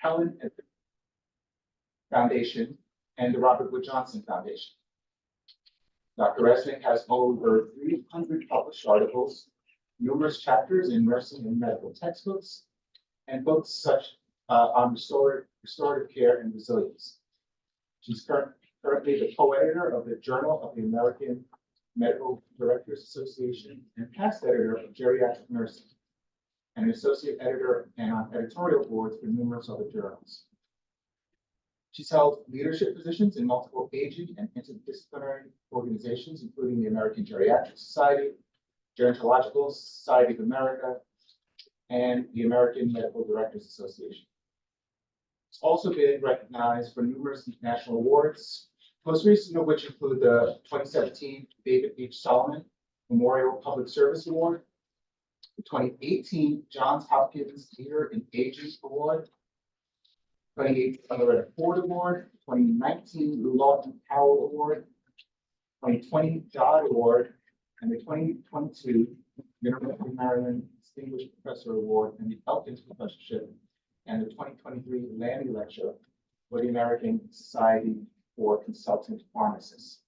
Helen Foundation and the Robert Wood Johnson Foundation. Dr. Resnick has over 300 published articles, numerous chapters in nursing and medical textbooks, and books such on restorative care and resilience. She's currently the co-editor of the Journal of the American Medical Directors Association and past editor of Geriatric Nursing, and an associate editor and on editorial boards for numerous other journals. She's held leadership positions in multiple aging and interdisciplinary organizations, including the American Geriatric Society, Gerontological Society of America, and the American Medical Directors Association. It's also been recognized for numerous national awards, most recent of which include the 2017 David H. Solomon Memorial Public Service Award, the 2018 Johns Hopkins Leader in Aging Award, 2018 Loretta Ford Award, 2019 Lou Lawton Powell Award, 2020 Dodd Award, and the 2022 University of Maryland Distinguished Professor Award and the Elkins Professorship, and the 2023 Landy Lecture for the American Society for Consultant Pharmacists.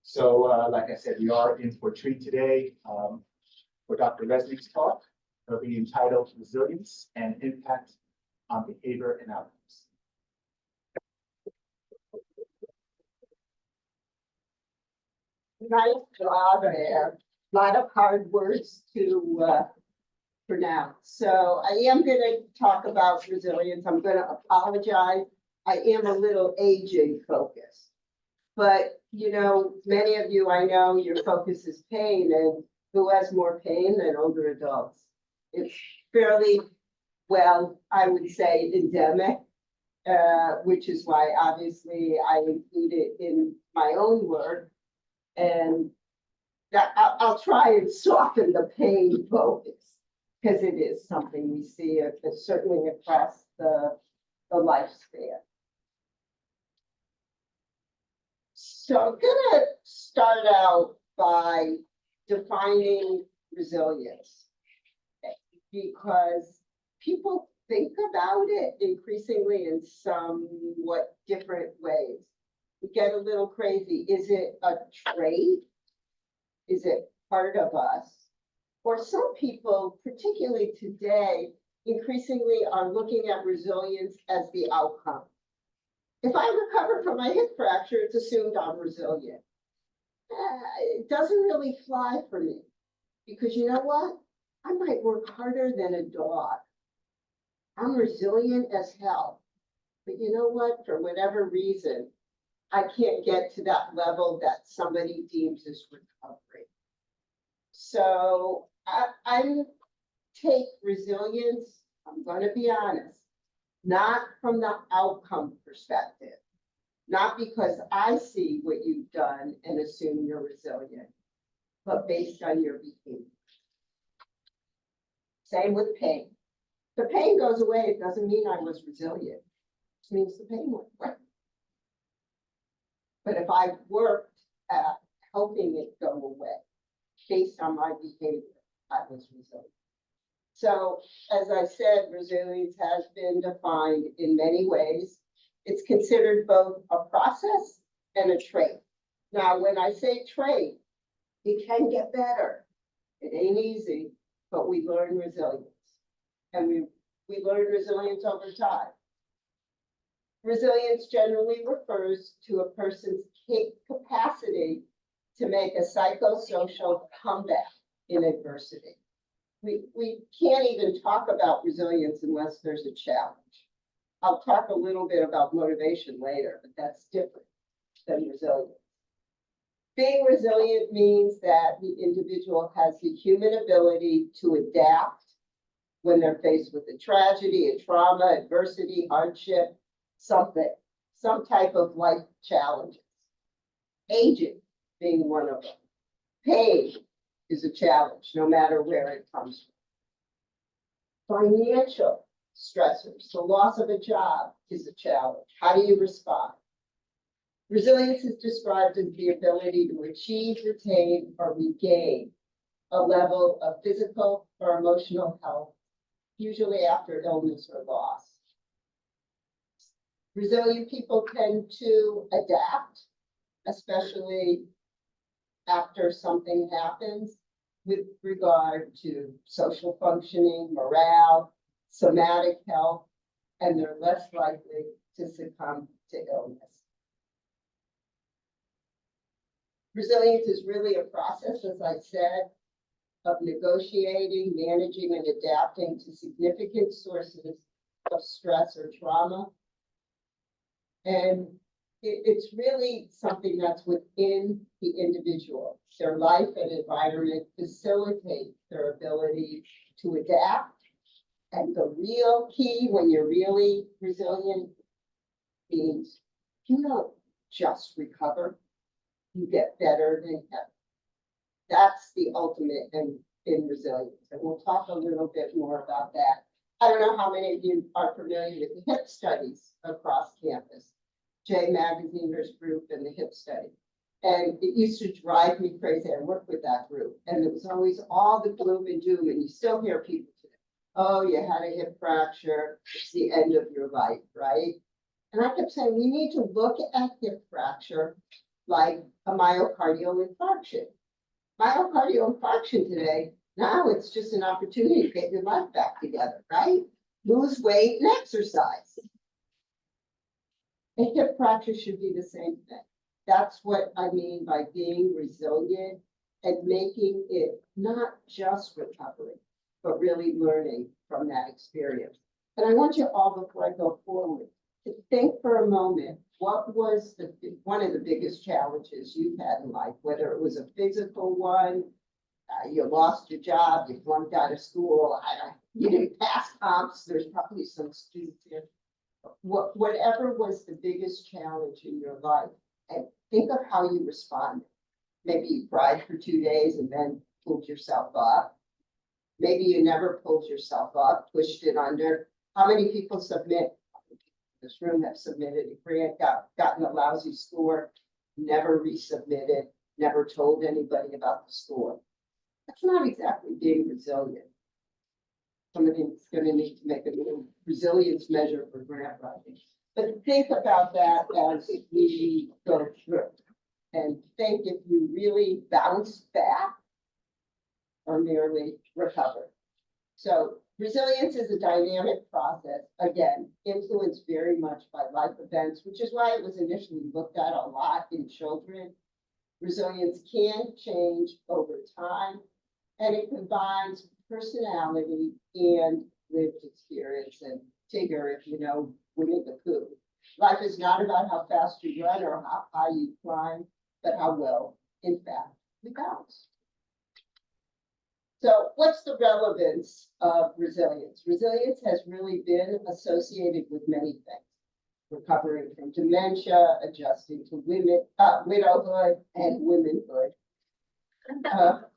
So, like I said, we are in for a treat today for Dr. Resnick's talk. It'll be entitled Resilience and Impact on Behavior and Outcomes. Nice job there. A lot of hard words to pronounce. So I am going to talk about resilience. I'm going to apologize. I am a little aging focused. But, you know, many of you, I know your focus is pain, and who has more pain than older adults? It's fairly, well, I would say endemic, which is why obviously I include it in my own work. And that I'll try and soften the pain focus, because it is something we see certainly across the lifespan. So I'm gonna start out by defining resilience, because people think about it increasingly in somewhat different ways. We get a little crazy. Is it a trait? Is it part of us? Or some people, particularly today, increasingly are looking at resilience as the outcome. If I recover from my hip fracture, it's assumed I'm resilient. It doesn't really fly for me, because you know what? I might work harder than a dog. I'm resilient as hell. But you know what? For whatever reason, I can't get to that level that somebody deems as recovery. So I take resilience, I'm going to be honest, not from the outcome perspective, not because I see what you've done and assume you're resilient, but based on your behavior. Same with pain. The pain goes away, it doesn't mean I was resilient. It means the pain went away. But if I worked at helping it go away based on my behavior, I was resilient. So, as I said, resilience has been defined in many ways. It's considered both a process and a trait. Now, when I say trait, it can get better. It ain't easy, but we learn resilience. And we learn resilience over time. Resilience generally refers to a person's capacity to make a psychosocial comeback in adversity. We can't even talk about resilience unless there's a challenge. I'll talk a little bit about motivation later, but that's different than resilience. Being resilient means that the individual has the human ability to adapt when they're faced with a tragedy, a trauma, adversity, hardship, some type of life challenges. Aging being one of them. Pain is a challenge, no matter where it comes from. Financial stressors, the loss of a job is a challenge. How do you respond? Resilience is described as the ability to achieve, retain, or regain a level of physical or emotional health, usually after illness or loss. Resilient people tend to adapt, especially after something happens with regard to social functioning, morale, somatic health, and they're less likely to succumb to illness. Resilience is really a process, as I said, of negotiating, managing, and adapting to significant sources of stress or trauma. And it's really something that's within the individual. Their life and environment facilitate their ability to adapt. And the real key when you're really resilient means you don't just recover, you get better than ever. That's the ultimate in resilience. And we'll talk a little bit more about that. I don't know how many of you are familiar with the HIP studies across campus. J Magaziner's group and the HIP study. And it used to drive me crazy. I worked with that group. And it was always all the gloom and doom. And you still hear people today, oh, you had a hip fracture. It's the end of your life, right? And I kept saying, we need to look at hip fracture like a myocardial infarction. Myocardial infarction today, now it's just an opportunity to get your life back together, right? Lose weight and exercise. A hip fracture should be the same thing. That's what I mean by being resilient and making it not just recovery, but really learning from that experience. And I want you all, before I go forward, to think for a moment, what was one of the biggest challenges you've had in life, whether it was a physical one, you lost your job, you flunked out of school, you didn't pass comps, there's probably some students here. Whatever was the biggest challenge in your life, and think of how you responded. Maybe you cried for 2 days and then pulled yourself up. Maybe you never pulled yourself up, pushed it under. How many people this room have submitted a grant, gotten a lousy score, never resubmitted, never told anybody about the score? That's not exactly being resilient. Somebody's going to need to make a little resilience measure for grant writing. But think about that as we go through. And think if you really bounce back or merely recover. So resilience is a dynamic process, again, influenced very much by life events, which is why it was initially looked at a lot in children. Resilience can change over time, and it combines personality and lived experience. And Tigger, if you know Winnie the Pooh, life is not about how fast you run or how high you climb, but how well, in fact, we bounce. So what's the relevance of resilience? Resilience has really been associated with many things. Recovering from dementia, adjusting to widowhood and womanhood.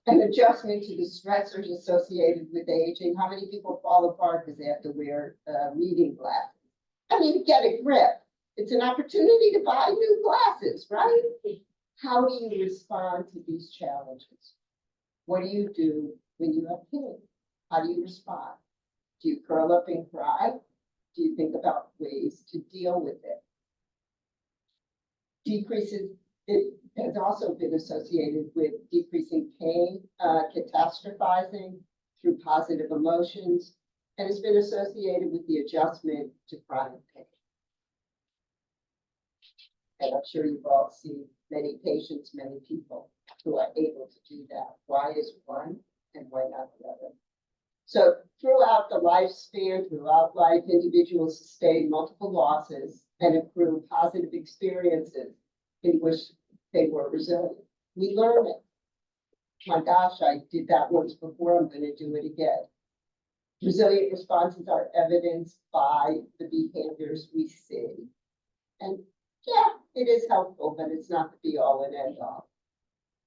An adjustment to the stressors associated with aging. How many people fall apart because they have to wear reading glasses? I mean, get a grip. It's an opportunity to buy new glasses, right? How do you respond to these challenges? What do you do when you have pain? How do you respond? Do you curl up and cry? Do you think about ways to deal with it? It has also been associated with decreasing pain, catastrophizing through positive emotions, and has been associated with the adjustment to chronic pain. And I'm sure you've all seen many patients, many people who are able to do that. Why is one and why not the other? So throughout the lifespan, throughout life, individuals sustain multiple losses and accrue positive experiences in which they were resilient. We learn it. My gosh, I did that once before, I'm going to do it again. Resilient responses are evidenced by the behaviors we see. And yeah, it is helpful, but it's not the be all and end all.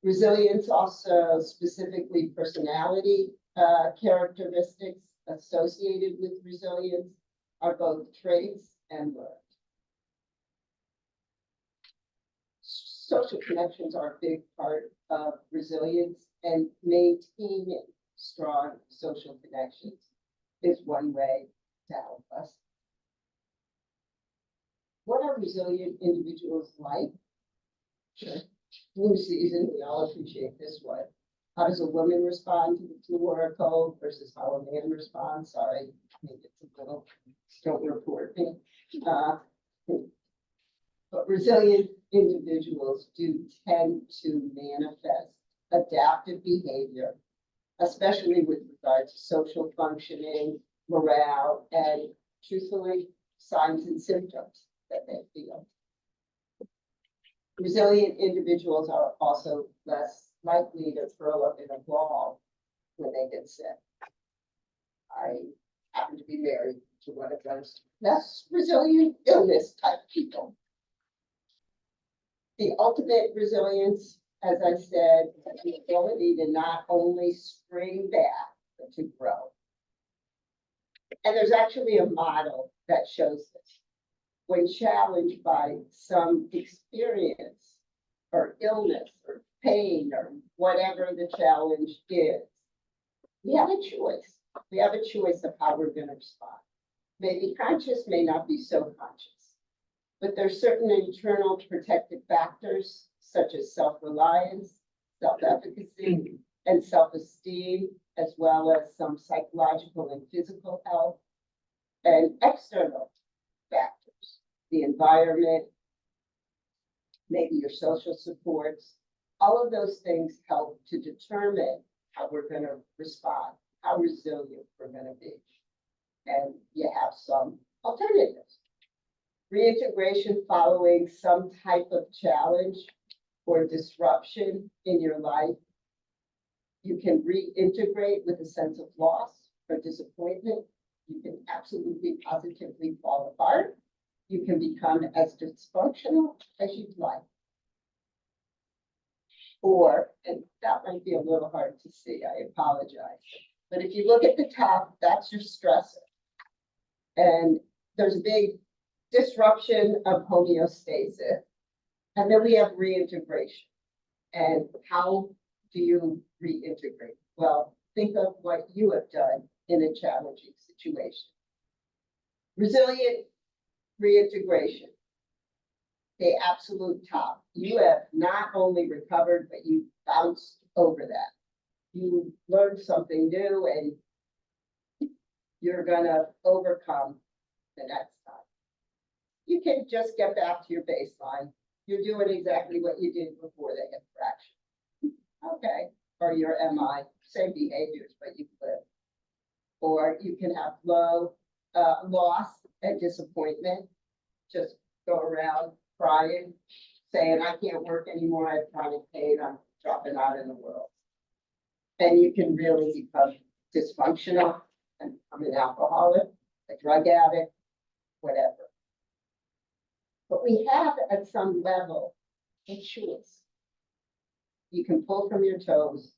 Resilience also specifically personality characteristics associated with resilience are both traits and learned. Social connections are a big part of resilience, and maintaining strong social connections is one way to help us. what are resilient individuals like? Sure. Flu season, we all appreciate this one. How does a woman respond to the flu or a cold versus how a man responds? Sorry, maybe it's a little, don't report me. But resilient individuals do tend to manifest adaptive behavior, especially with regard to social functioning, morale, and truthfully, signs and symptoms that they feel. Resilient individuals are also less likely to curl up in a ball when they get sick. I happen to be married to one of those less resilient illness type people. The ultimate resilience, as I said, is the ability to not only spring back, but to grow. And there's actually a model that shows this. When challenged by some experience or illness or pain or whatever the challenge is, we have a choice. We have a choice of how we're going to respond. Maybe conscious, may not be so conscious. But there's certain internal protective factors, such as self-reliance, self-efficacy, and self-esteem, as well as some psychological and physical health, and external factors, the environment, maybe your social supports. All of those things help to determine how we're going to respond, how resilient we're going to be. And you have some alternatives. Reintegration following some type of challenge or disruption in your life. You can reintegrate with a sense of loss or disappointment. You can absolutely positively fall apart. You can become as dysfunctional as you'd like. Or, and that might be a little hard to see, I apologize. But if you look at the top, that's your stressor. And there's a big disruption of homeostasis. And then we have reintegration. And how do you reintegrate? Well, think of what you have done in a challenging situation. Resilient reintegration, the absolute top. You have not only recovered, but you bounced over that. You learned something new and you're gonna overcome the next time. You can just get back to your baseline. You're doing exactly what you did before the hip fracture. Okay, or your MI, same behaviors, but you flip. Or you can have low loss and disappointment. Just go around crying, saying, I can't work anymore, I have chronic pain, I'm dropping out in the world. And you can really become dysfunctional and become an alcoholic, a drug addict, whatever. But we have at some level a choice. You can pull from your toes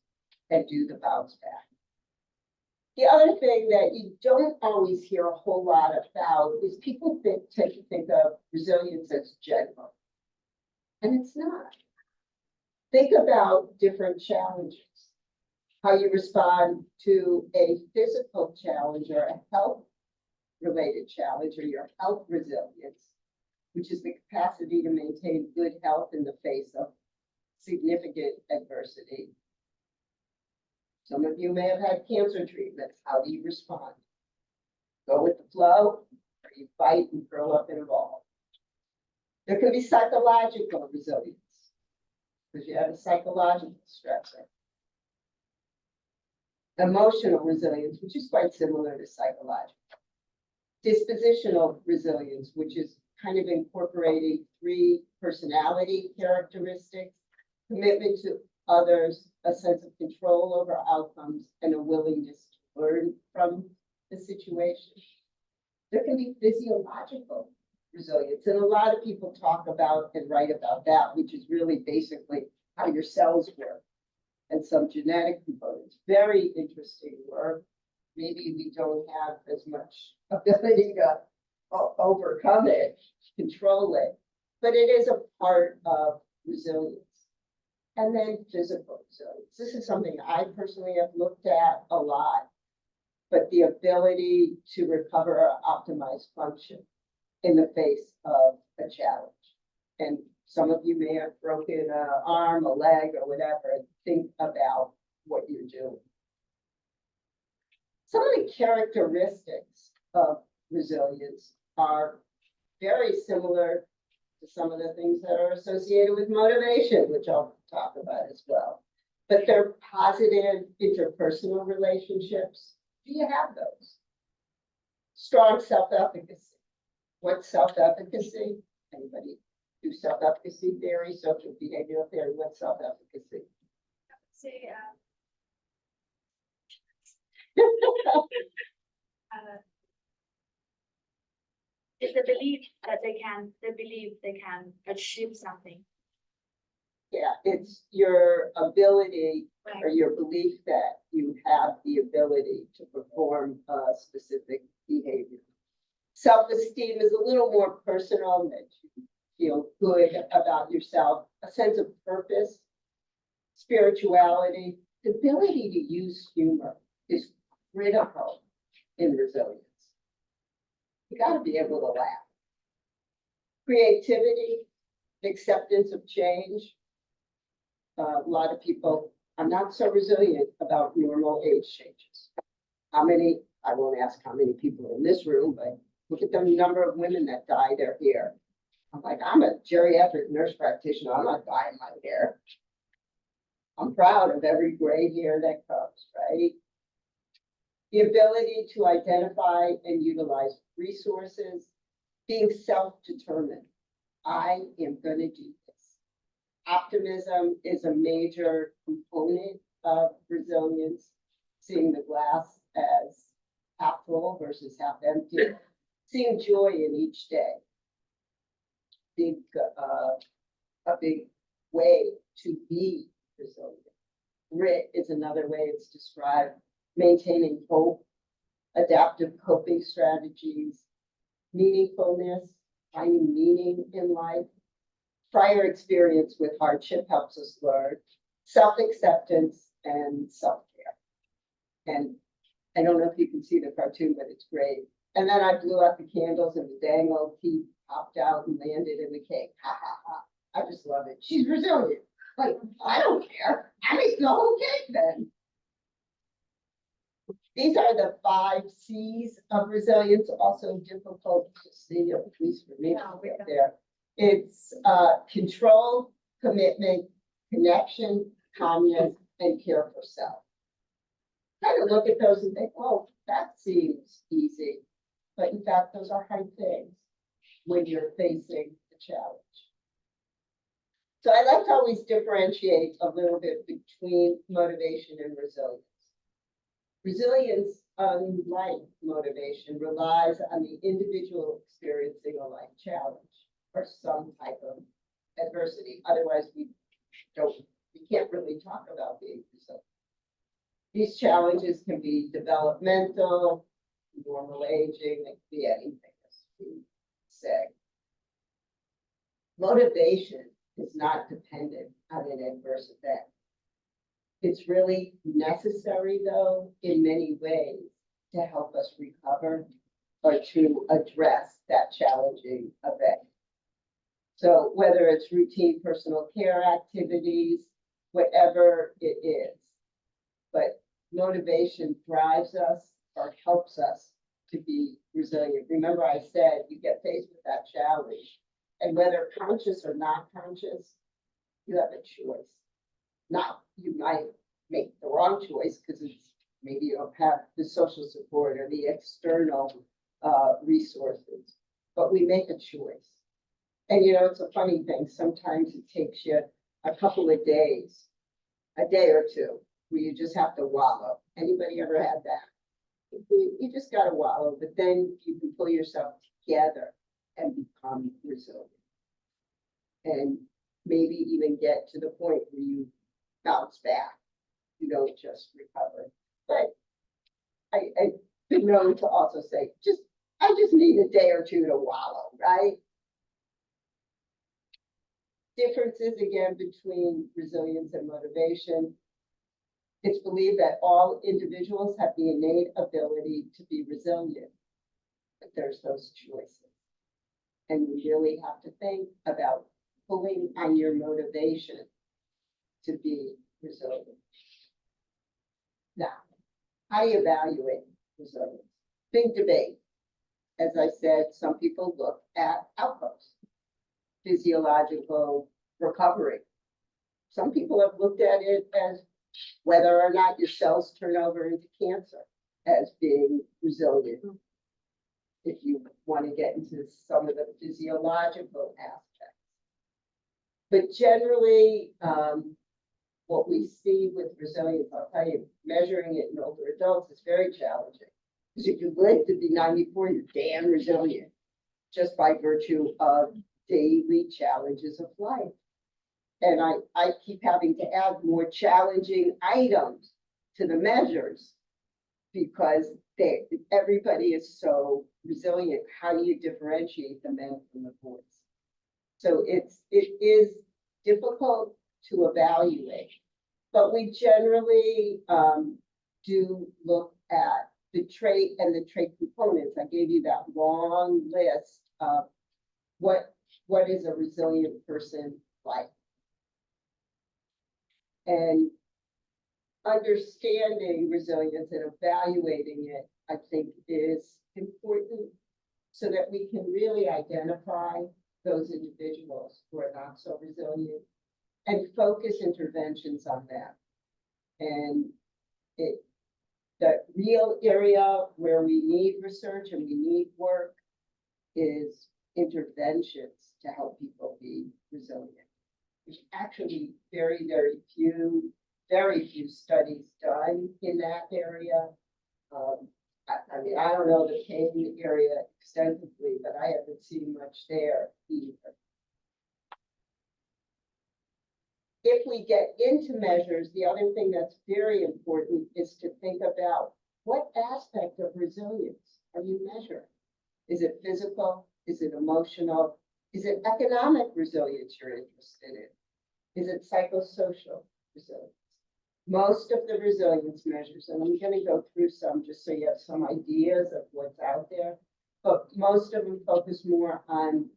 and do the bounce back. The other thing that you don't always hear a whole lot about is people tend to think of resilience as general. And it's not. Think about different challenges, how you respond to a physical challenge or a health-related challenge, or your health resilience, which is the capacity to maintain good health in the face of significant adversity. Some of you may have had cancer treatments. How do you respond? Go with the flow, or you fight and curl up in a ball? There can be psychological resilience, because you have a psychological stressor. Emotional resilience, which is quite similar to psychological. Dispositional resilience, which is kind of incorporating 3 personality characteristics: commitment to others, a sense of control over outcomes, and a willingness to learn from the situation. There can be physiological resilience, and a lot of people talk about and write about that, which is really basically how your cells work and some genetic components. Very interesting work. Maybe we don't have as much ability to overcome it, control it, but it is a part of resilience. And then physical resilience. This is something I personally have looked at a lot, but the ability to recover or optimize function in the face of a challenge. And some of you may have broken an arm, a leg, or whatever, and think about what you're doing. Some of the characteristics of resilience are very similar to some of the things that are associated with motivation, which I'll talk about as well. But they're positive interpersonal relationships. Do you have those? Strong self-efficacy. What's self-efficacy? Anybody do self-efficacy theory, social behavioral theory? What's self-efficacy? Say, it's the belief that they believe they can achieve something. Yeah, it's your ability or Right. your belief that you have the ability to perform a specific behavior. Self-esteem is a little more personal, that you feel good about yourself, a sense of purpose, spirituality, the ability to use humor is critical in resilience. You got to be able to laugh. Creativity, acceptance of change. A lot of people are not so resilient about normal age changes. How many, I won't ask how many people in this room, but look at the number of women that dye their hair. I'm like, I'm a geriatric nurse practitioner. I'm not dyeing my hair. I'm proud of every gray hair that comes, right? The ability to identify and utilize resources, being self-determined. I am going to do this. Optimism is a major component of resilience, seeing the glass as half full versus half empty, seeing joy in each day. A big way to be resilient. Grit is another way it's described. Maintaining hope, adaptive coping strategies, meaningfulness, finding meaning in life. Prior experience with hardship helps us learn. Self-acceptance and self-care. And I don't know if you can see the cartoon, but it's great. And then I blew out the candles and the dang old teeth popped out and landed in the cake. Ha ha ha. I just love it. She's resilient. Like, I don't care. I'm eating the whole cake then. These are the 5 C's of resilience, also difficult to see, at least for me up there. It's control, commitment, connection, calmness, and care for self. Kind of look at those and think, oh, that seems easy. But in fact, those are hard things when you're facing a challenge. So I like to always differentiate a little bit between motivation and resilience. Resilience, unlike motivation, relies on the individual experiencing a life challenge or some type of adversity. Otherwise, we can't really talk about being resilient. These challenges can be developmental, normal aging, they can be anything, as we say. Motivation is not dependent on an adverse event. It's really necessary, though, in many ways to help us recover or to address that challenging event. So whether it's routine personal care activities, whatever it is, but motivation drives us or helps us to be resilient. Remember I said you get faced with that challenge, and whether conscious or not conscious, you have a choice. Now, you might make the wrong choice because it's maybe you don't have the social support or the external resources, but we make a choice. And you know, it's a funny thing. Sometimes it takes you a couple of days, a day or two, where you just have to wallow. Anybody ever had that? You just got to wallow, but then you can pull yourself together and become resilient. And maybe even get to the point where you bounce back. You don't just recover. But I've been known to also say, I just need a day or two to wallow, right? Differences again between resilience and motivation. It's believed that all individuals have the innate ability to be resilient, but there's those choices. And you really have to think about pulling on your motivation to be resilient. Now, how do you evaluate resilience? Big debate. As I said, some people look at outcomes, physiological recovery. Some people have looked at it as whether or not your cells turn over into cancer as being resilient. If you want to get into some of the physiological aspects. But generally, what we see with resilience, I'll tell you, measuring it in older adults is very challenging. Because if you live to be 94, you're damn resilient, just by virtue of daily challenges of life. And I keep having to add more challenging items to the measures because everybody is so resilient. How do you differentiate the men from the boys? So it is difficult to evaluate, but we generally do look at the trait and the trait components. I gave you that long list of what is a resilient person like. And understanding resilience and evaluating it, I think, is important so that we can really identify those individuals who are not so resilient and focus interventions on them. And the real area where we need research and we need work is interventions to help people be resilient. There's actually very, very few studies done in that area. I mean, I don't know the pain area extensively, but I haven't seen much there either. If we get into measures, the other thing that's very important is to think about what aspect of resilience are you measuring? Is it physical? Is it emotional? Is it economic resilience you're interested in? Is it psychosocial resilience? Most of the resilience measures, and I'm going to go through some just so you have some ideas of what's out there, but most of them focus more on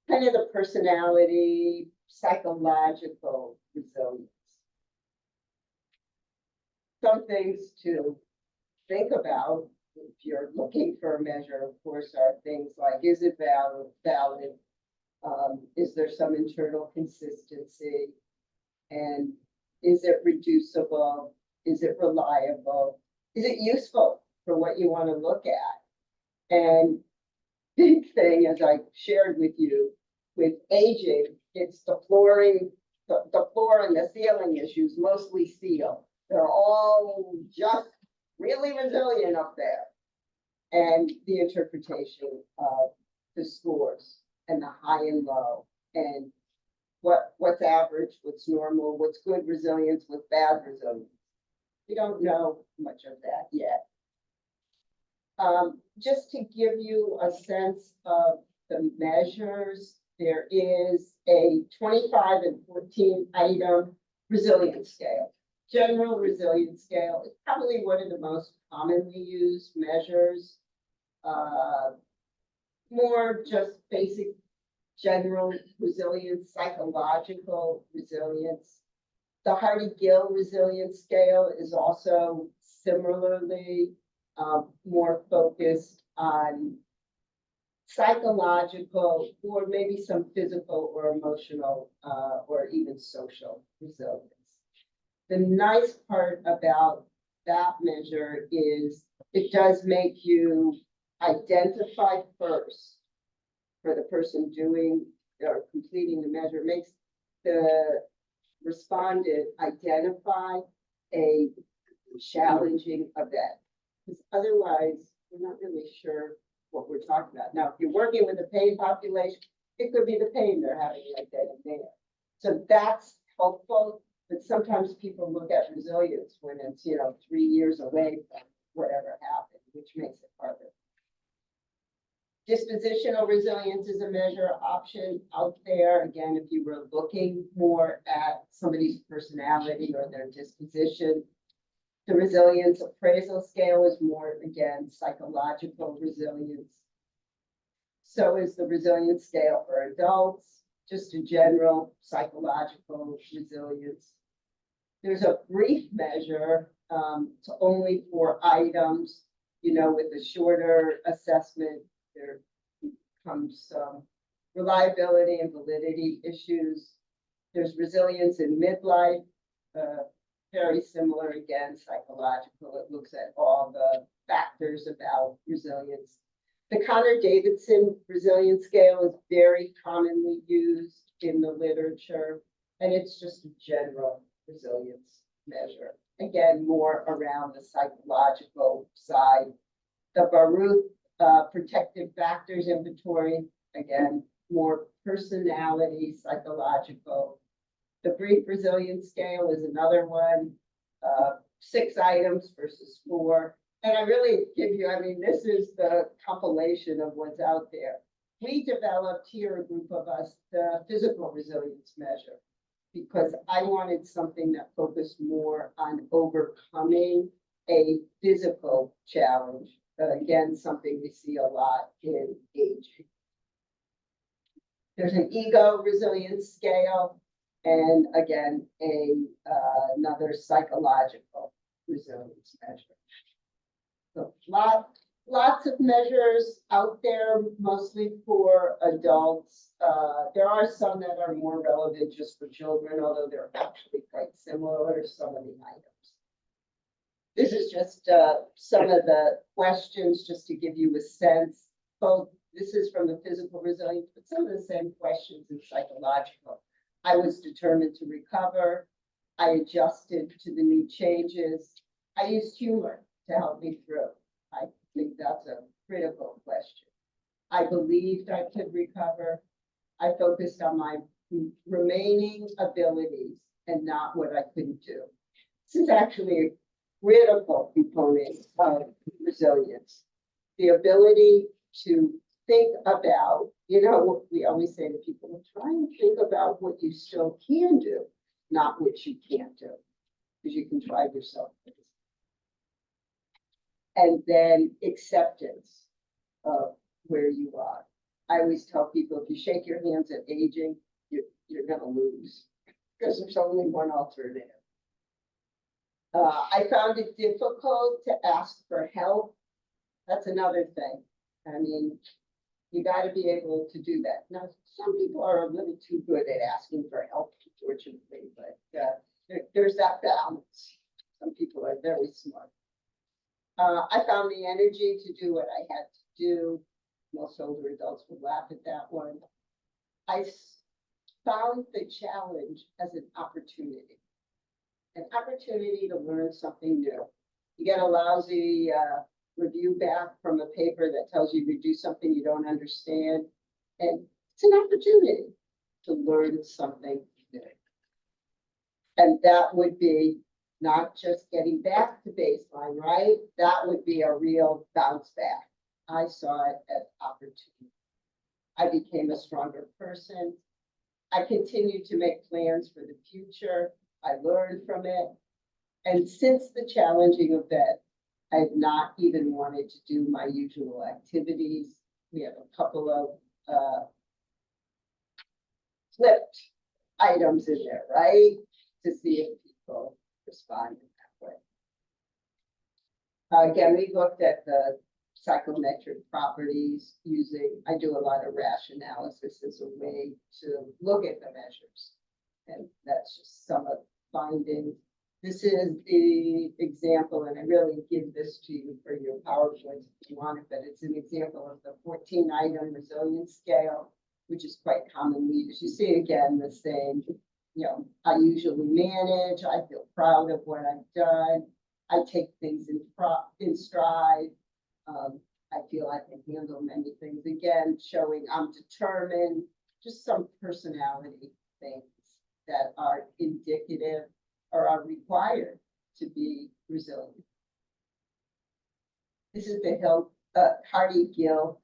kind of the personality, psychological resilience. Some things to think about if you're looking for a measure, of course, are things like, is it valid? Is there some internal consistency? And is it reducible? Is it reliable? Is it useful for what you want to look at? And big thing, as I shared with you, with aging, it's the flooring, the floor and the ceiling issues, mostly steel. They're all just really resilient up there. And the interpretation of the scores and the high and low and what's average, what's normal, what's good resilience, what's bad resilience. We don't know much of that yet. Just to give you a sense of the measures, there is a 25 and 14 item resilience scale. General resilience scale is probably one of the most commonly used measures. More just basic general resilience, psychological resilience. The Hardy-Gill resilience scale is also similarly more focused on psychological or maybe some physical or emotional or even social resilience. The nice part about that measure is it does make you identify first for the person doing or completing the measure, makes the respondent identify a challenging event. Because otherwise, we're not really sure what we're talking about. Now, if you're working with a pain population, it could be the pain they're having right then and there. So that's helpful, but sometimes people look at resilience when it's, 3 years away from whatever happened, which makes it harder. Dispositional resilience is a measure option out there. Again, if you were looking more at somebody's personality or their disposition, the resilience appraisal scale is more, again, psychological resilience. So is the resilience scale for adults, just a general psychological resilience. There's a brief measure, to only 4 items, you know, with a shorter assessment, there comes some reliability and validity issues. There's resilience in midlife, very similar again, psychological. It looks at all the factors about resilience. The Connor-Davidson resilience scale is very commonly used in the literature, and it's just a general resilience measure. Again, more around the psychological side. The Baruch protective factors inventory, again, more personality, psychological. The brief resilience scale is another one, 6 items versus 4. And I really give you, I mean, this is the compilation of what's out there. We developed here, a group of us, the physical resilience measure, because I wanted something that focused more on overcoming a physical challenge. Again, something we see a lot in aging. There's an ego resilience scale, and again, another psychological resilience measure. So lots of measures out there, mostly for adults. There are some that are more relevant just for children, although they're actually quite similar to some of the items. This is just some of the questions, just to give you a sense. Both, this is from the physical resilience, but some of the same questions in psychological. I was determined to recover. I adjusted to the new changes. I used humor to help me through. I think that's a critical question. I believed I could recover. I focused on my remaining abilities and not what I couldn't do. This is actually a critical component of resilience. The ability to think about, you know, we always say to people, try and think about what you still can do, not what you can't do, because you can drive yourself crazy. And then acceptance of where you are. I always tell people, if you shake your hands at aging, you're going to lose, because there's only one alternative. I found it difficult to ask for help. That's another thing. I mean, you got to be able to do that. Now, some people are a little too good at asking for help, unfortunately, but there's that balance. Some people are very smart. I found the energy to do what I had to do. Most older adults would laugh at that one. I found the challenge as an opportunity to learn something new. You get a lousy review back from a paper that tells you to do something you don't understand, and it's an opportunity to learn something new. And that would be not just getting back to baseline, right? That would be a real bounce back. I saw it as opportunity. I became a stronger person. I continued to make plans for the future. I learned from it. And since the challenging event, I have not even wanted to do my usual activities. We have a couple of flipped items in there, right? To see if people respond in that way. Again, we looked at the psychometric properties using, I do a lot of rash analysis as a way to look at the measures. And that's just some of the findings. This is the example, and I really give this to you for your PowerPoint if you want it, but it's an example of the 14-item resilience scale, which is quite commonly used. You see again the same, you know, I usually manage, I feel proud of what I've done, I take things in stride, I feel I can handle many things. Again, showing I'm determined, just some personality things that are indicative or are required to be resilient. This is the Hardy-Gill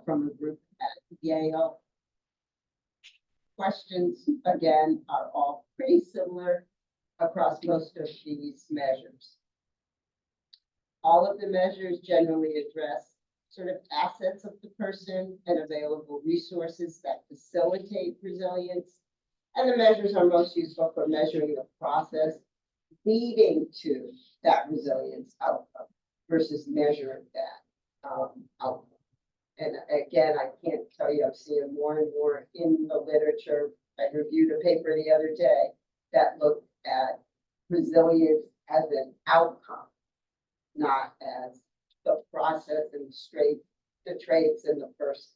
from a group at Yale. Questions, again, are all pretty similar across most of these measures. All of the measures generally address sort of assets of the person and available resources that facilitate resilience. And the measures are most useful for measuring the process leading to that resilience outcome versus measuring that outcome. And again, I can't tell you, I'm seeing more and more in the literature. I reviewed a paper the other day that looked at resilience as an outcome, not as the process and the traits in the person.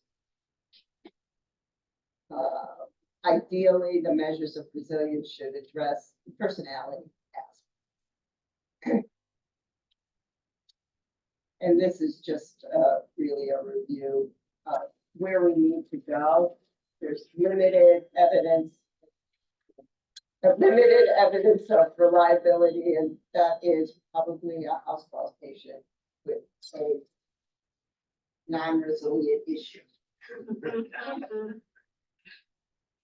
Ideally, the measures of resilience should address the personality aspects. And this is just really a review of where we need to go. There's limited evidence of reliability, and that is probably a house calls patient with a non-resilient issue.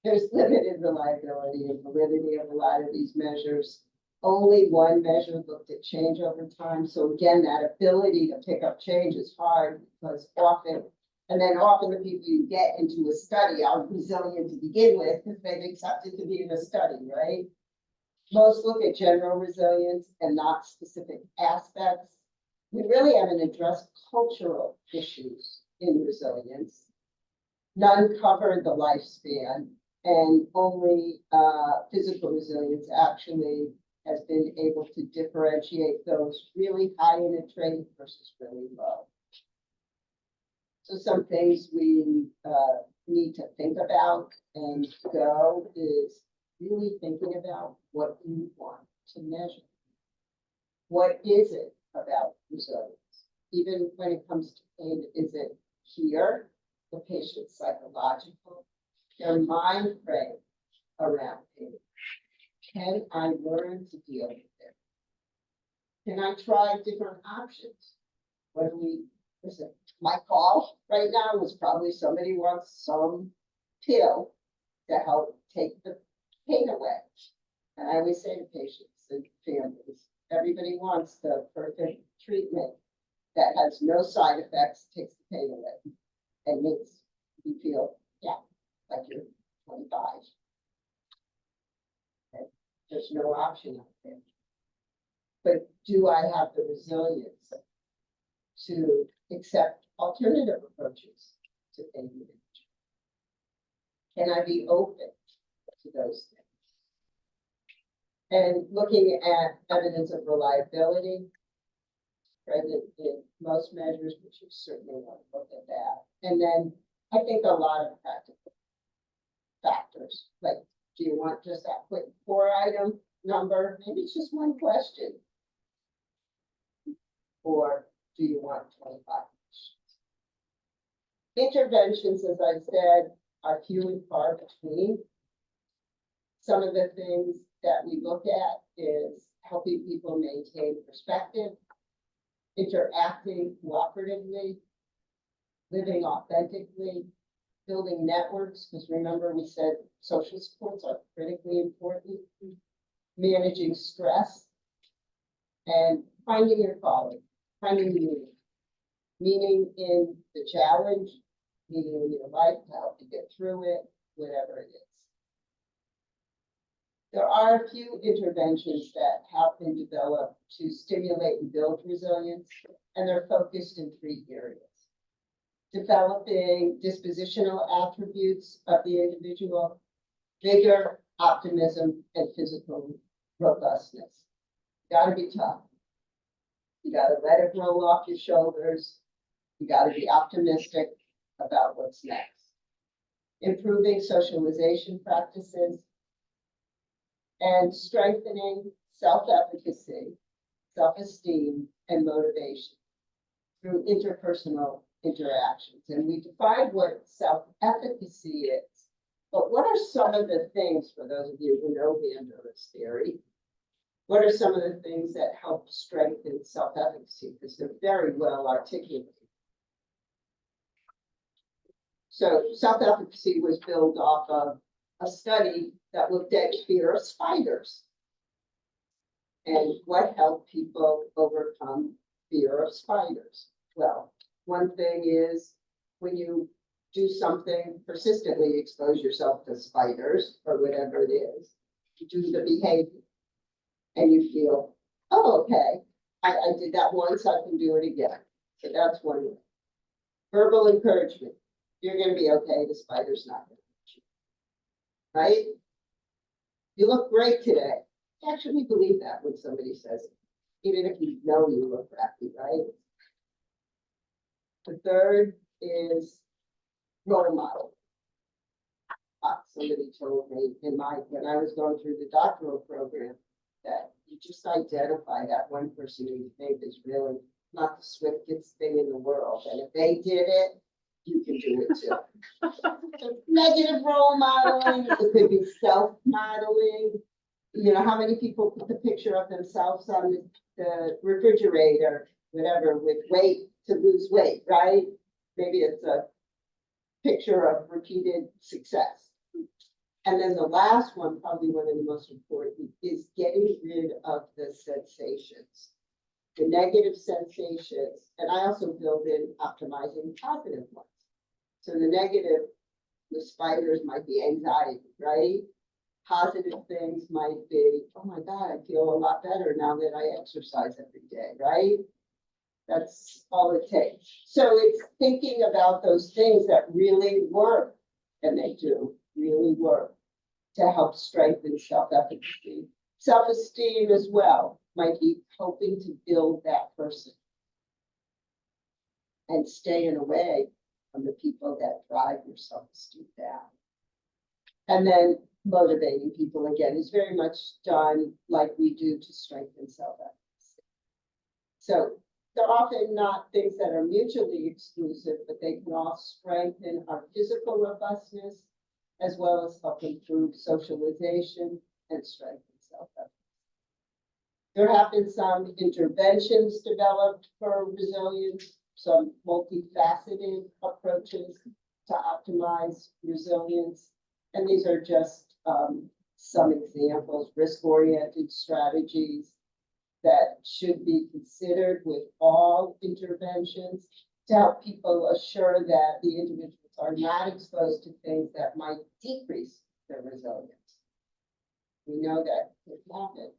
There's limited reliability and validity of a lot of these measures. Only one measure looked at change over time. So again, that ability to pick up change is hard because often the people you get into a study are resilient to begin with because they've accepted to be in a study, right? Most look at general resilience and not specific aspects. We really haven't addressed cultural issues in resilience. None cover the lifespan, and only physical resilience actually has been able to differentiate those really high in a trait versus really low. So some things we need to think about and go is really thinking about what you want to measure. What is it about resilience? Even when it comes to pain, is it here, the patient's psychological, their mind frame around pain? Can I learn to deal with it? Can I try different options? Listen, my call right now was probably somebody wants some pill to help take the pain away. And I always say to patients and families, everybody wants the perfect treatment that has no side effects, takes the pain away, and makes you feel, like you're 25. Okay. There's no option out there. But do I have the resilience to accept alternative approaches to pain management? Can I be open to those things? And looking at evidence of reliability, present in most measures, which you certainly want to look at that. And then I think a lot of practical factors, like, do you want just that quick 4-item number? Maybe it's just one question. Or do you want 25 questions? Interventions, as I said, are few and far between. Some of the things that we look at is helping people maintain perspective, interacting cooperatively, living authentically, building networks, because remember we said social supports are critically important, managing stress, and finding your calling, finding meaning in the challenge, meaning in your life to help you get through it, whatever it is. There are a few interventions that have been developed to stimulate and build resilience, and they're focused in 3 areas. Developing dispositional attributes of the individual, vigor, optimism, and physical robustness. You gotta be tough. You gotta let it roll off your shoulders. You gotta be optimistic about what's next. Improving socialization practices, and strengthening self-efficacy, self-esteem, and motivation through interpersonal interactions. And we defined what self-efficacy is, but what are some of the things, for those of you who know Vanderlip's theory, what are some of the things that help strengthen self-efficacy? Because they're very well articulated. So self-efficacy was built off of a study that looked at fear of spiders and what helped people overcome fear of spiders. Well, one thing is when you do something persistently, expose yourself to spiders or whatever it is, you do the behavior and you feel, oh, okay, I did that once, I can do it again. So that's one way. Verbal encouragement. You're going to be okay. The spider's not going to hurt you. Right? You look great today. I actually believe that when somebody says it, even if you know you look crappy, right? The third is role model. Somebody told me when I was going through the doctoral program that you just identify that one person who you think is really not the swiftest thing in the world. And if they did it, you can do it too. Negative role modeling, it could be self-modeling. You know, how many people put the picture of themselves on the refrigerator, whatever, with weight to lose weight, right? Maybe it's a picture of repeated success. And then the last one, probably one of the most important, is getting rid of the sensations, the negative sensations. And I also build in optimizing positive ones. So the negative, the spiders might be anxiety, right? Positive things might be, oh my God, I feel a lot better now that I exercise every day, right? That's all it takes. So it's thinking about those things that really work, and they do really work, to help strengthen self-efficacy. Self-esteem as well might be helping to build that person and staying away from the people that drive your self-esteem down. And then motivating people, again, is very much done like we do to strengthen self-efficacy. So they're often not things that are mutually exclusive, but they can all strengthen our physical robustness as well as help improve socialization and strengthen self-efficacy. There have been some interventions developed for resilience, some multifaceted approaches to optimize resilience. And these are just some examples, risk-oriented strategies that should be considered with all interventions to help people assure that the individuals are not exposed to things that might decrease their resilience. We know that it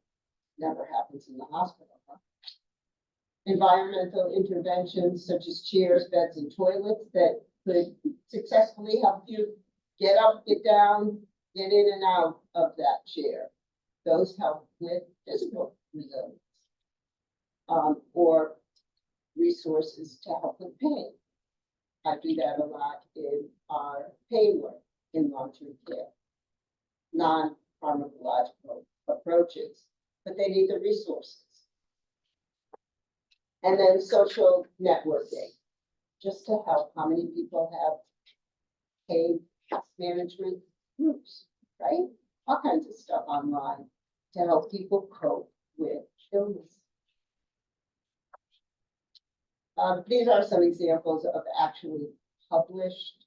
never happens in the hospital. Huh? Environmental interventions such as chairs, beds, and toilets that could successfully help you get up, get down, get in and out of that chair. Those help with physical resilience. Or resources to help with pain. I do that a lot in our pain work in long-term care. Non-pharmacological approaches, but they need the resources. And then social networking, just to help how many people have pain management groups, right? All kinds of stuff online to help people cope with illness. These are some examples of actually published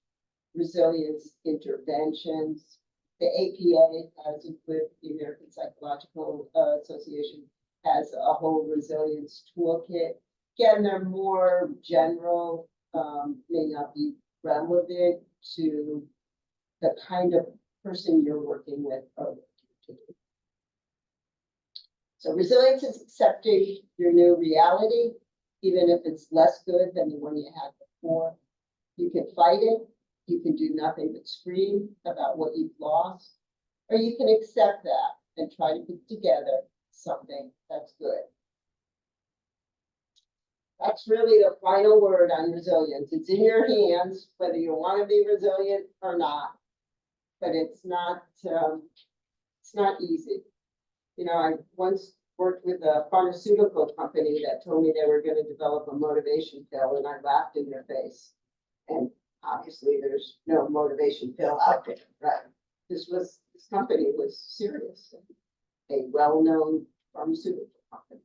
resilience interventions. The APA, as with the American Psychological Association, has a whole resilience toolkit. Again, they're more general, may not be relevant to the kind of person you're working with or working to do. So resilience is accepting your new reality, even if it's less good than the one you had before. You can fight it. You can do nothing but scream about what you've lost, or you can accept that and try to put together something that's good. That's really the final word on resilience. It's in your hands, whether you want to be resilient or not, but it's not easy. You know, I once worked with a pharmaceutical company that told me they were going to develop a motivation pill, and I laughed in their face. And obviously there's no motivation pill out there, right? This company was serious, a well-known pharmaceutical company,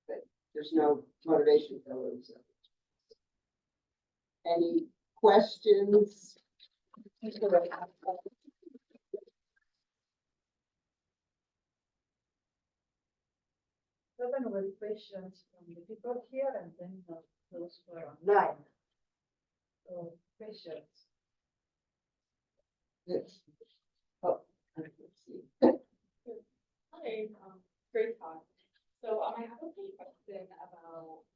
but there's no motivation pill. Any questions? Open with questions from the people here and then those who are online. Patients. It's, oh, let's see. Hi, great talk. So I have a question about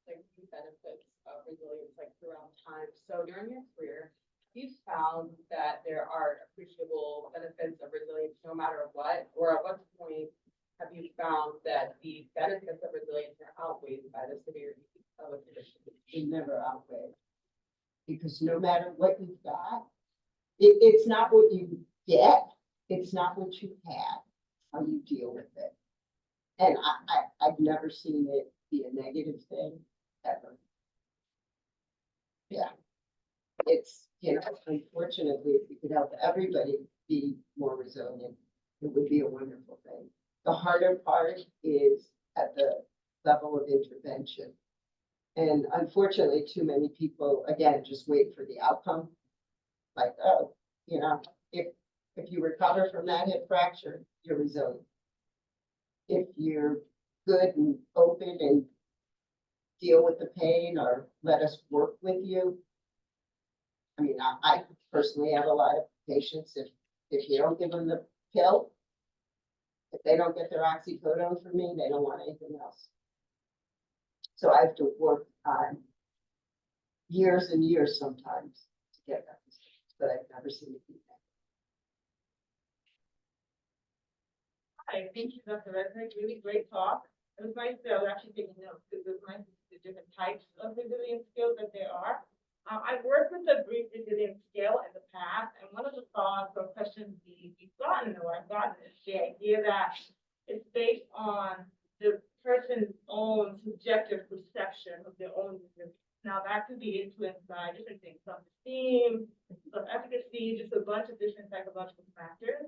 like the benefits of resilience like throughout time. So during your career, you found that there are appreciable benefits of resilience no matter what, or at what point have you found that the benefits of resilience are outweighed by the severity of a condition? It never outweigh. Because no matter what you've got, it's not what you get, it's not what you have, how you deal with it. And I've never seen it be a negative thing, ever. Yeah. It's, you know, unfortunately, if we could help everybody be more resilient, it would be a wonderful thing. The harder part is at the level of intervention. And unfortunately, too many people, again, just wait for the outcome. Like, oh, you know, if you recover from that hip fracture, you're resilient. If you're good and open and deal with the pain or let us work with you. I mean, I personally have a lot of patients, if you don't give them the pill, if they don't get their oxycodone from me, they don't want anything else. So I have to work on years and years sometimes to get that, but I've never seen it be that. Hi, thank you, Dr. Resnick. Really great talk. It was nice that I was actually taking notes because it was nice to see the different types of resilience skills that there are. I've worked with the brief resilience scale in the past, and one of the thoughts or questions we've gotten or I've gotten is the idea that it's based on the person's own subjective perception of their own resilience. Now that could be influenced by different things, self-esteem, self-efficacy, just a bunch of different psychological factors.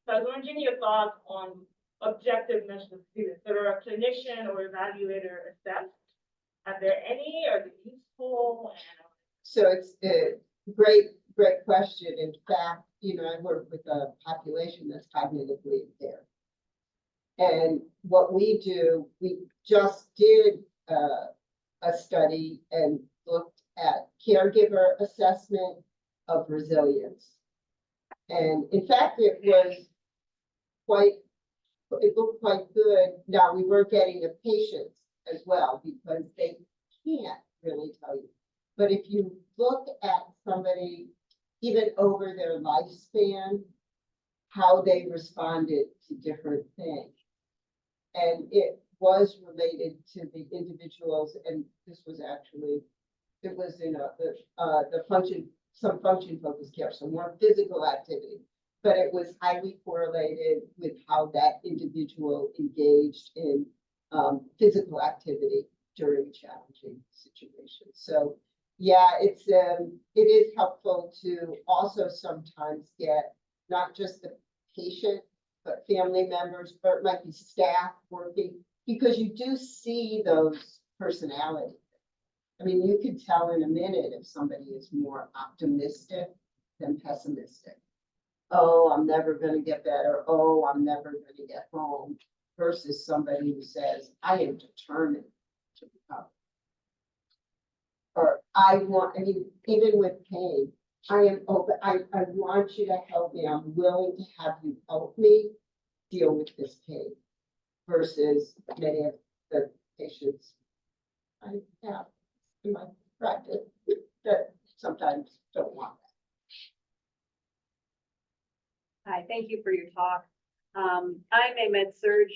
So I was wondering your thoughts on objective measures of resilience that are a clinician or evaluator assessed. Are there any? Are they useful? So it's a great question. In fact, you know, I work with a population that's cognitively impaired. And what we do, we just did a study and looked at caregiver assessment of resilience. And in fact, it looked quite good. Now, we were getting the patients as well because they can't really tell you. But if you look at somebody, even over their lifespan, how they responded to different things. And it was related to the individuals, and this was actually, it was in some function focused care, so more physical activity. But it was highly correlated with how that individual engaged in physical activity during challenging situations. So yeah, it is helpful to also sometimes get not just the patient, but family members, or it might be staff working, because you do see those personalities. I mean, you can tell in a minute if somebody is more optimistic than pessimistic. Oh, I'm never going to get better. Oh, I'm never going to get home. Versus somebody who says, I am determined to recover. Or I mean, even with pain, I am open. I want you to help me. I'm willing to have you help me deal with this pain. Versus many of the patients I have in my practice that sometimes don't want that. Hi, thank you for your talk. I'm a med-surg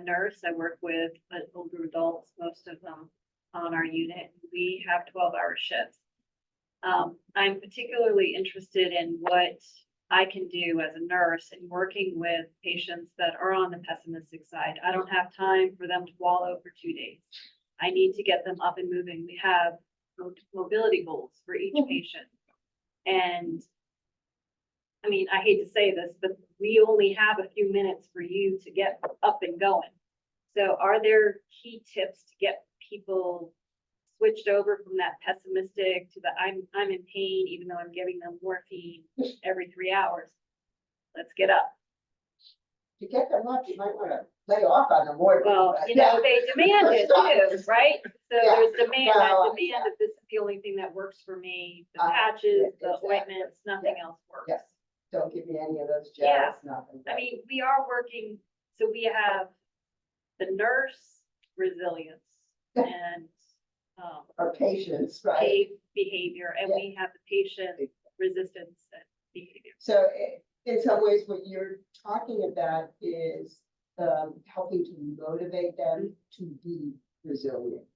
nurse. I work with older adults, most of them on our unit. We have 12-hour shifts. I'm particularly interested in what I can do as a nurse in working with patients that are on the pessimistic side. I don't have time for them to wallow for 2 days. I need to get them up and moving. We have mobility goals for each patient. And I mean, I hate to say this, but we only have a few minutes for you to get up and going. So are there key tips to get people switched over from that pessimistic to the I'm in pain, even though I'm giving them morphine every 3 hours? Let's get up. to get them up, you might wanna lay off on them more. Well, you know, they demand it too, right? So Yeah. there's demand, No, that demand that this is the only thing that works for me, the patches, the exactly. ointments, nothing else works. Yes. Don't give me any of those Yeah. gels, nothing. I mean, we are working, so we have the nurse resilience and, Our patients, right? paid behavior, and we have the patient resistance and behavior. So in some ways, what you're talking about is helping to motivate them to be resilient.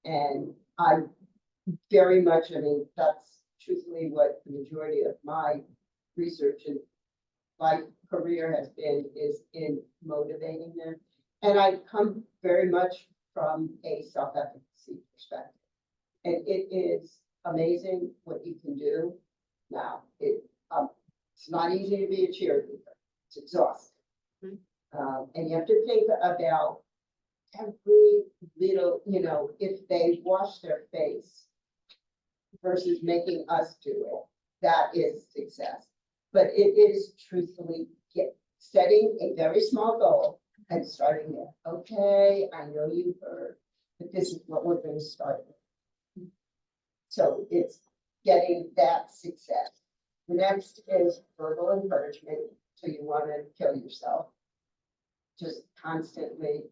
And I very much, I mean, that's truthfully what the majority of my research and my career has been, is in motivating them. And I come very much from a self-efficacy perspective. And it is amazing what you can do. Now, it's not easy to be a cheerleader. It's exhausting. And you have to think about every little, you know, if they wash their face versus making us do it, that is success. But it is truthfully setting a very small goal and starting there. Okay, I know you've heard, but this is what we're going to start with. So it's getting that success. The next is verbal encouragement. So you want to kill yourself. Just constantly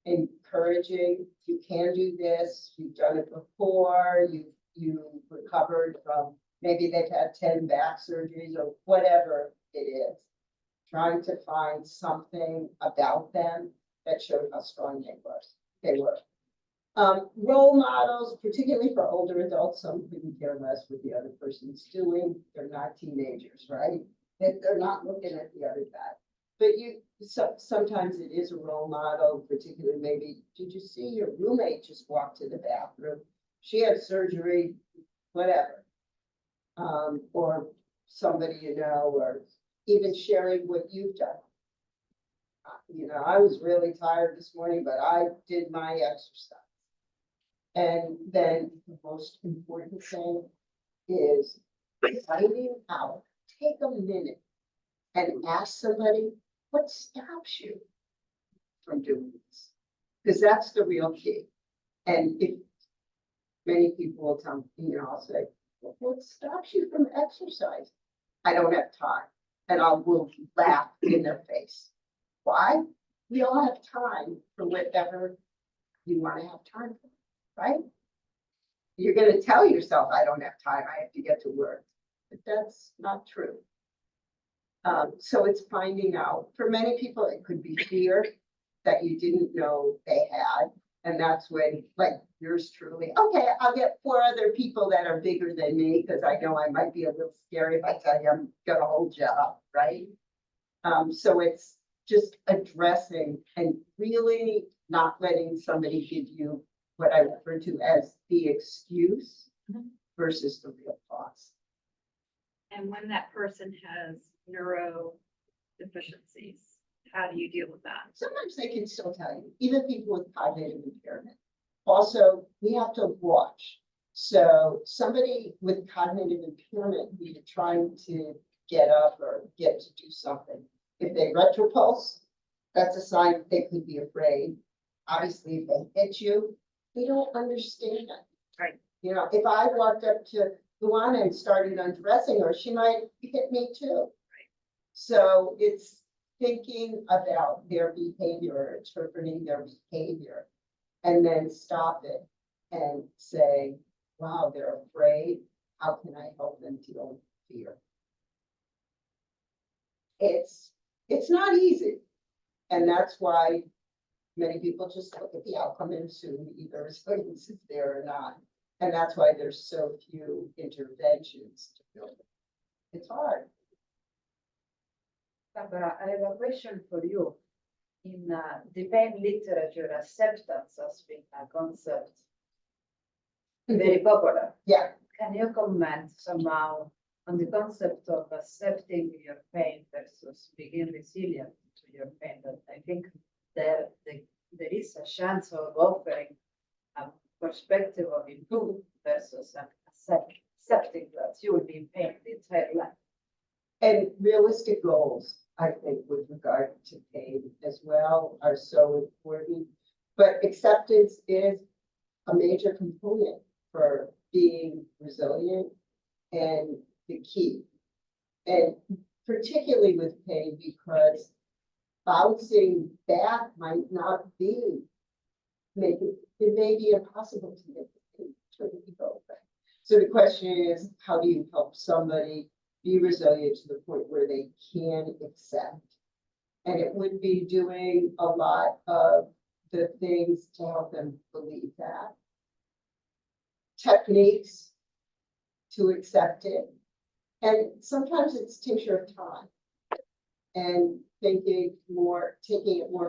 encouraging, you can do this, you've done it before, you recovered from, maybe they've had 10 back surgeries or whatever it is. Trying to find something about them that showed how strong they were. Role models, particularly for older adults, some couldn't care less what the other person's doing. They're not teenagers, right? They're not looking at the other guy. But sometimes it is a role model, particularly maybe, did you see your roommate just walk to the bathroom? She had surgery, whatever. Or somebody you know, or even sharing what you've done. You know, I was really tired this morning, but I did my exercise. And then the most important thing is finding out, take a minute and ask somebody, what stops you from doing this? Because that's the real key. And if many people will tell me, you know, I'll say, well, what stops you from exercise? I don't have time. And I will laugh in their face. Why? We all have time for whatever you want to have time for, right? You're going to tell yourself, I don't have time, I have to get to work. But that's not true. So it's finding out. For many people, it could be fear that you didn't know they had. And that's when, like yours truly, okay, I'll get 4 other people that are bigger than me because I know I might be a little scary if I tell you I'm going to hold you up, right? So it's just addressing and really not letting somebody give you what I refer to as the excuse versus the real cause. And when that person has neuro deficiencies, how do you deal with that? Sometimes they can still tell you, even people with cognitive impairment. Also, we have to watch. So somebody with cognitive impairment, who you're trying to get up or get to do something, if they retropulse, that's a sign they could be afraid. Obviously, if they hit you, they don't understand. Right. You know, if I walked up to Luana and started undressing her, she might hit me too. Right. So it's thinking about their behavior, interpreting their behavior, and then stop it and say, wow, they're afraid. How can I help them deal with fear? It's not easy. And that's why many people just look at the outcome and assume either resilience is there or not. And that's why there's so few interventions to build it. It's hard. Barbara, I have a question for you. In the pain literature, acceptance has been a concept very popular. Yeah. Can you comment somehow on the concept of accepting your pain versus being resilient to your pain? That I think there is a chance of offering a perspective of improvement versus accepting that you will be in pain the entire life. And realistic goals. I think with regard to pain as well, are so important. But acceptance is a major component for being resilient and the key. And particularly with pain, because bouncing back might not be, it may be impossible to make it turn it over. So the question is, how do you help somebody be resilient to the point where they can accept? And it would be doing a lot of the things to help them believe that. Techniques to accept it. And sometimes it's tincture of time. And taking it more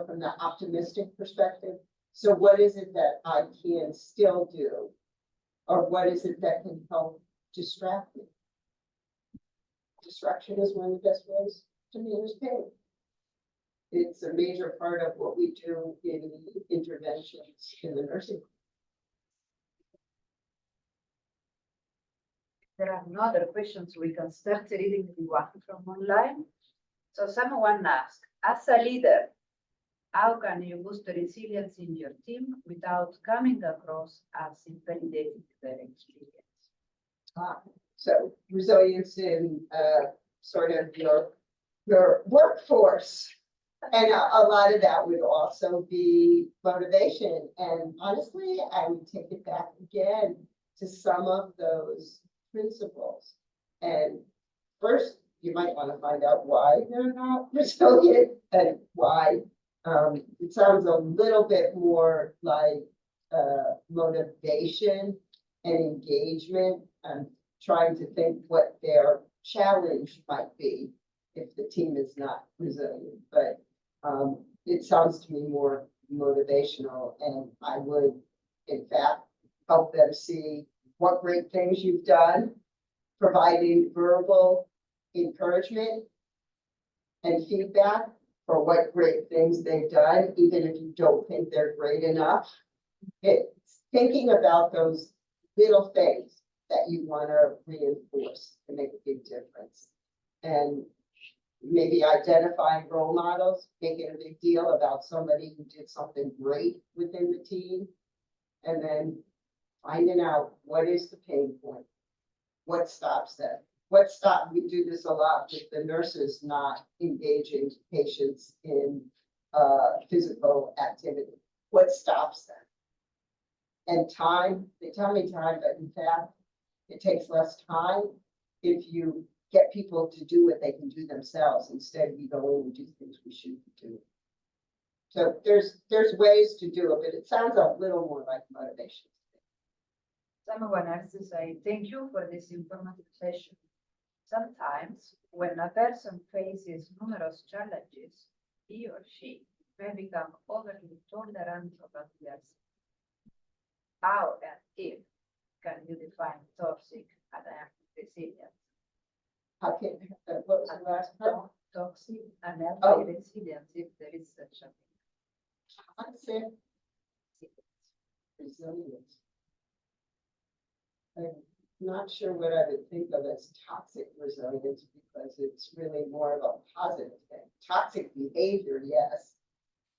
from the optimistic perspective. So what is it that I can still do? Or what is it that can help distract me? Distraction is one of the best ways to manage pain. It's a major part of what we do in interventions in the nursing home. There are no other questions. We can start reading the one from online. So someone asked, as a leader, how can you boost the resilience in your team without coming across as invalidating their experience? So resilience in sort of your workforce. And a lot of that would also be motivation. And honestly, I would take it back again to some of those principles. And first, you might want to find out why they're not resilient and why. It sounds a little bit more like motivation and engagement. I'm trying to think what their challenge might be if the team is not resilient. But it sounds to me more motivational, and I would, in fact, help them see what great things you've done, providing verbal encouragement and feedback for what great things they've done, even if you don't think they're great enough. It's thinking about those little things that you want to reinforce to make a big difference. And maybe identifying role models, making a big deal about somebody who did something great within the team, and then finding out what is the pain point, what stops them. We do this a lot with the nurses not engaging patients in physical activity. What stops them? And time, they tell me time, but in fact, it takes less time if you get people to do what they can do themselves instead we go in and do things we shouldn't do. So there's ways to do it, but it sounds a little more like motivation. Someone else to say, thank you for this informative session. Sometimes when a person faces numerous challenges, he or she may become overly tolerant of adversity. How and if can you define toxic and resilient? How can, what was the last part? Toxic and Oh. resilient, if there is such a Toxic resilience. I'm not sure what I would think of as toxic resilience because it's really more of a positive thing. Toxic behavior, yes.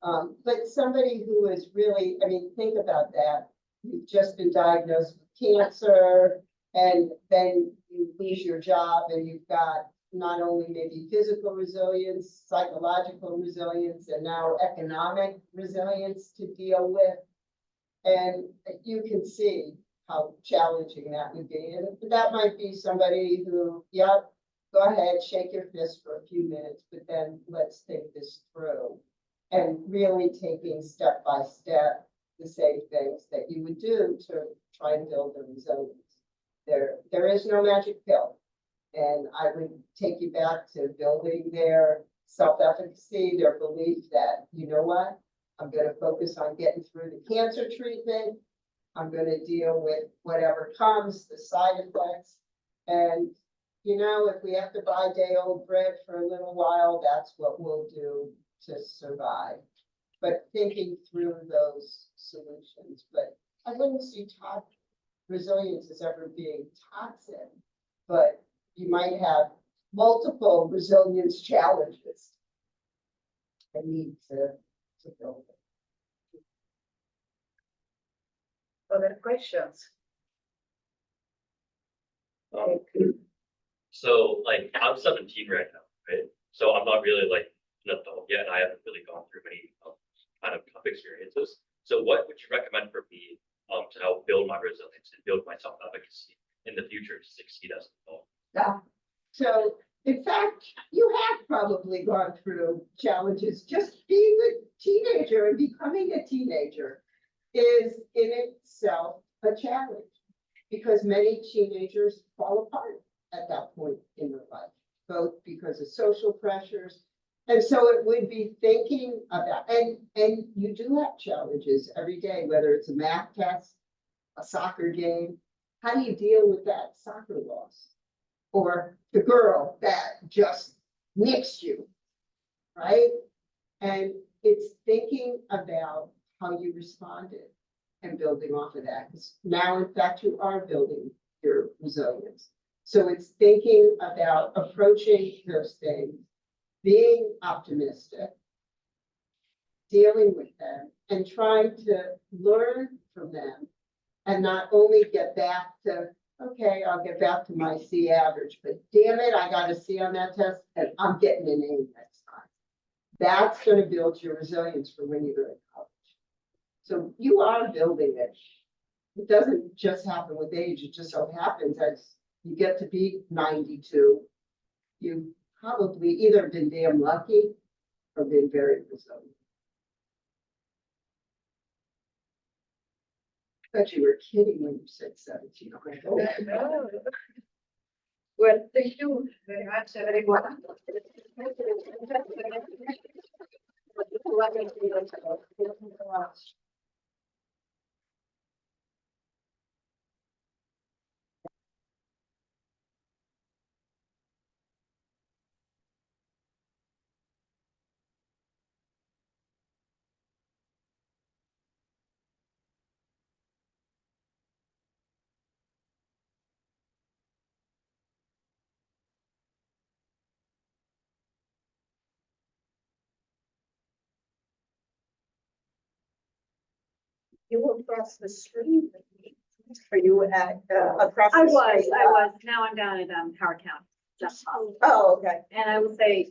But somebody who is really, I mean, think about that. You've just been diagnosed with cancer and then you lose your job and you've got not only maybe physical resilience, psychological resilience, and now economic resilience to deal with. And you can see how challenging that would be. And that might be somebody who, yep, go ahead, shake your fist for a few minutes, but then let's think this through. And really taking step by step the same things that you would do to try and build the resilience. There is no magic pill. And I would take you back to building their self-efficacy, their belief that, you know what, I'm going to focus on getting through the cancer treatment. I'm going to deal with whatever comes, the side effects. And, you know, if we have to buy day-old bread for a little while, that's what we'll do to survive. But thinking through those solutions. But I wouldn't see resilience as ever being toxic, but you might have multiple resilience challenges the need to build it. Other questions? So like I'm 17 right now, right? So I'm not really like an adult yet, and I haven't really gone through many kind of tough experiences. So what would you recommend for me to help build my resilience and build my self-efficacy in the future to succeed as an adult? Yeah. So in fact, you have probably gone through challenges. Just being a teenager and becoming a teenager is in itself a challenge because many teenagers fall apart at that point in their life, both because of social pressures. And so it would be thinking about, and you do have challenges every day, whether it's a math test, a soccer game. How do you deal with that soccer loss? Or the girl that just nicks you, right? And it's thinking about how you responded and building off of that. Because now, in fact, you are building your resilience. So it's thinking about approaching those things, being optimistic, dealing with them, and trying to learn from them, and not only get back to, okay, I'll get back to my C average, but damn it, I got a C on that test, and I'm getting an A next time. That's gonna build your resilience for when you go to college. So you are building it. It doesn't just happen with age, it just so happens as you get to be 92, you've probably either been damn lucky or been very resilient. Bet you were kidding when you said 17. Well, thank you very much, everyone. You will cross the street. Are you at, across I the was, street? I was. Now I'm down at Howard County. Just, Oh, okay. and I will say,